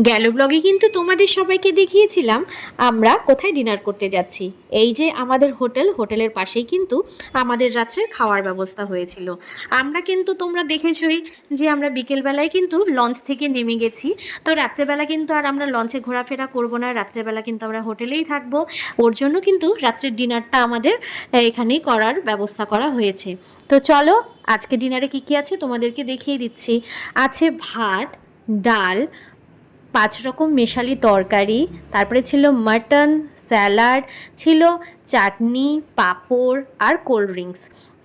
গেল ব্লগে কিন্তু তোমাদের সবাইকে দেখিয়েছিলাম আমরা কোথায় ডিনার করতে যাচ্ছি। এই যে আমাদের হোটেলের পাশেই কিন্তু আমাদের রাত্রের খাওয়ার ব্যবস্থা হয়েছিল। আমরা কিন্তু তোমরা দেখেছই যে আমরা বিকেলবেলায় কিন্তু লঞ্চ থেকে নেমে গেছি। তো রাত্রেবেলা কিন্তু আর আমরা লঞ্চে ঘোরাফেরা করব না, রাত্রেবেলা কিন্তু আমরা হোটেলেই থাকবো। ওর জন্য কিন্তু রাত্রের ডিনারটা আমাদের এখানেই করার ব্যবস্থা করা হয়েছে। তো চলো আজকে ডিনারে কী কী আছে তোমাদেরকে দেখিয়ে দিচ্ছি। আছে ভাত, ডাল, 5 রকম মেশালি তরকারি, তারপরে ছিল মাটন, স্যালাড, ছিল চাটনি, পাঁপড় আর কোল্ড ড্রিঙ্কস।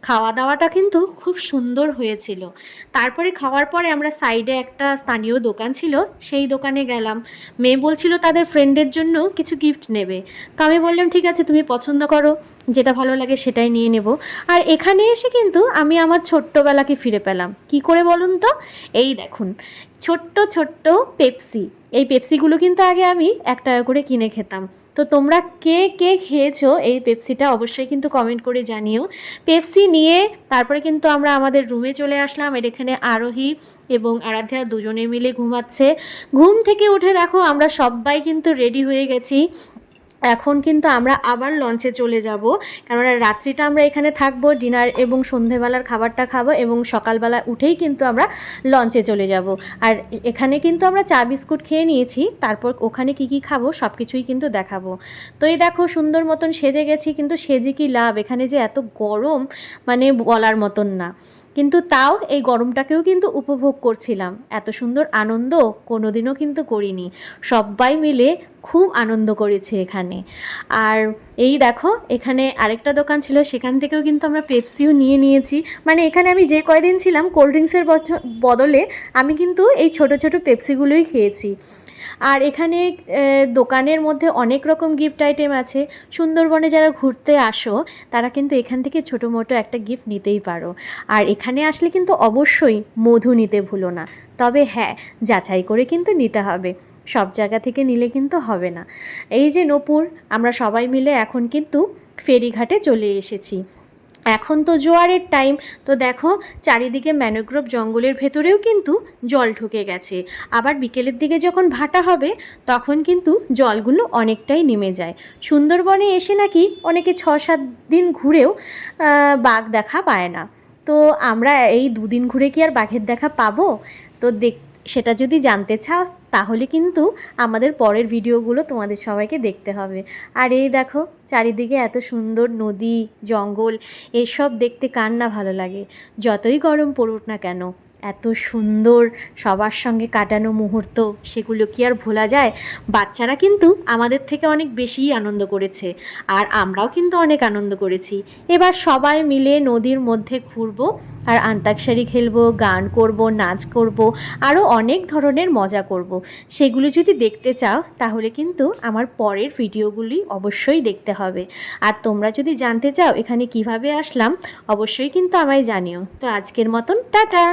খাওয়া দাওয়াটা কিন্তু খুব সুন্দর হয়েছিল। তারপরে খাওয়ার পরে আমরা সাইডে একটা স্থানীয় দোকান ছিল, সেই দোকানে গেলাম। মেয়ে বলছিল তাদের ফ্রেন্ডের জন্য কিছু গিফট নেবে। তো আমি বললাম ঠিক আছে, তুমি পছন্দ করো, যেটা ভালো লাগে সেটাই নিয়ে নেব। আর এখানে এসে কিন্তু আমি আমার ছোট্টবেলাকে ফিরে পেলাম। কি করে বলুন তো? এই দেখুন, ছোট্ট ছোট্ট পেপসি। এই পেপসিগুলো কিন্তু আগে আমি 1 টাকা করে কিনে খেতাম। তো তোমরা কে কে খেয়েছো এই পেপসিটা অবশ্যই কিন্তু কমেন্ট করে জানিও। পেপসি নিয়ে তারপরে কিন্তু আমরা আমাদের রুমে চলে আসলাম। এর এখানে আরোহী এবং আরাধ্যা দুজনে মিলে ঘুমাচ্ছে। ঘুম থেকে উঠে দেখো আমরা সবাই কিন্তু রেডি হয়ে গেছি। এখন কিন্তু আমরা আবার লঞ্চে চলে যাব, কেননা রাত্রিটা আমরা এখানে থাকবো, ডিনার এবং সন্ধেবেলার খাবারটা খাবো এবং সকালবেলা উঠেই কিন্তু আমরা লঞ্চে চলে যাব। আর এখানে কিন্তু আমরা চা বিস্কুট খেয়ে নিয়েছি, তারপর ওখানে কি কি খাবো সব কিছুই কিন্তু দেখাবো। তো এই দেখো সুন্দর মতন সেজে গেছি, কিন্তু সেজে কি লাভ, এখানে যে এত গরম মানে বলার মতন না। কিন্তু তাও এই গরমটাকেও কিন্তু উপভোগ করছিলাম। এত সুন্দর আনন্দ কোনোদিনও কিন্তু করিনি। সবাই মিলে খুব আনন্দ করেছে এখানে। আর এই দেখো এখানে আরেকটা দোকান ছিল, সেখান থেকেও কিন্তু আমরা পেপসিও নিয়ে নিয়েছি। মানে এখানে আমি যে কয়দিন ছিলাম কোল্ড ড্রিঙ্কসের বদলে আমি কিন্তু এই ছোট ছোট পেপসিগুলোই খেয়েছি। আর এখানে দোকানের মধ্যে অনেক রকম গিফট আইটেম আছে। সুন্দরবনে যারা ঘুরতে আসো তারা কিন্তু এখান থেকে ছোটো মোটো একটা গিফট নিতেই পারো। আর এখানে আসলে কিন্তু অবশ্যই মধু নিতে ভুলো না। তবে হ্যাঁ, যাচাই করে কিন্তু নিতে হবে, সব জায়গা থেকে নিলে কিন্তু হবে না। এই যে নূপুর, আমরা সবাই মিলে এখন কিন্তু ফেরিঘাটে চলে এসেছি। এখন তো জোয়ারের টাইম, তো দেখো চারিদিকে ম্যানোগ্রোভ জঙ্গলের ভেতরেও কিন্তু জল ঢুকে গেছে। আবার বিকেলের দিকে যখন ভাটা হবে তখন কিন্তু জলগুলো অনেকটাই নেমে যায়। সুন্দরবনে এসে নাকি অনেকে 6-7 দিন ঘুরেও বাঘ দেখা পায় না। তো আমরা এই 2 দিন ঘুরে কি আর বাঘের দেখা পাবো? তো সেটা যদি জানতে চাও তাহলে কিন্তু আমাদের পরের ভিডিওগুলো তোমাদের সবাইকে দেখতে হবে। আর এই দেখো চারিদিকে এত সুন্দর নদী, জঙ্গল, এসব দেখতে কার না ভালো লাগে? যতই গরম পড়ুক না কেন, এত সুন্দর সবার সঙ্গে কাটানো মুহূর্ত, সেগুলো কি আর ভোলা যায়? বাচ্চারা কিন্তু আমাদের থেকে অনেক বেশিই আনন্দ করেছে, আর আমরাও কিন্তু অনেক আনন্দ করেছি। এবার সবাই মিলে নদীর মধ্যে ঘুরবো আর অন্তাক্ষরী খেলবো, গান করব, নাচ করব, আরও অনেক ধরনের মজা করব। সেগুলো যদি দেখতে চাও তাহলে কিন্তু আমার পরের ভিডিওগুলি অবশ্যই দেখতে হবে। আর তোমরা যদি জানতে চাও এখানে কিভাবে আসলাম অবশ্যই কিন্তু আমায় জানিও। তো আজকের মতন টাটা।